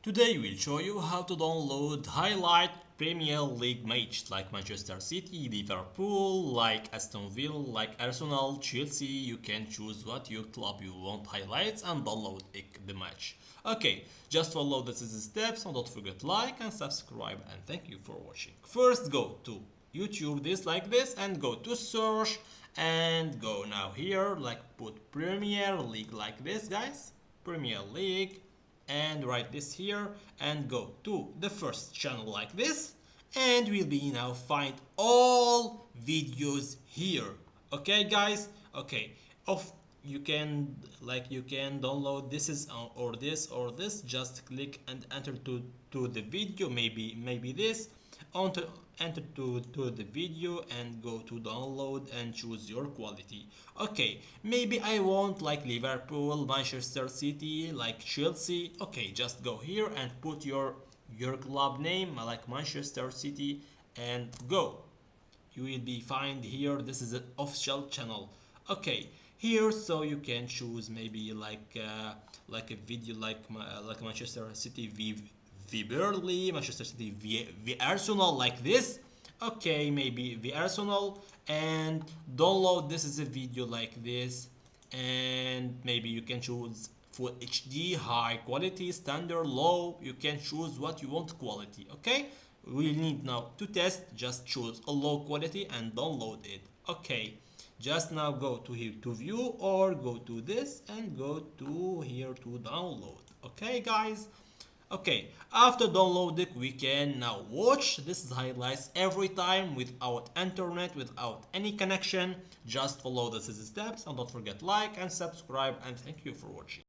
Today we'll show you how to download highlight Premier League matches like Manchester City, Liverpool, like Aston Villa, like Arsenal, Chelsea. You can choose what your club you want highlights and download the match. Okay, just follow the steps and don't forget like and subscribe and thank you for watching. First go to YouTube this like this and go to search and go now here like put Premier League like this guys. Premier League and write this here and go to the first channel like this and we'll be now find all videos here. Okay guys, okay, of you can download this is or this, just click and enter to the video, maybe this enter to the video and go to download and choose your quality. Okay, maybe I want like Liverpool, Manchester City, like Chelsea. Okay, just go here and put your club name like Manchester City and go. You will be find here, this is an official channel. Okay, here so you can choose maybe like a video like Manchester City v Burnley, Manchester City v Arsenal like this. Okay, maybe v Arsenal and download, this is a video like this and maybe you can choose full HD, high quality, standard, low. You can choose what you want quality. Okay, we need now to test, just choose a low quality and download it. Okay, just now go to here to view or go to this and go to here to download. Okay guys, okay, after downloading we can now watch this highlights every time without internet, without any connection. Just follow the steps and don't forget like and subscribe and thank you for watching.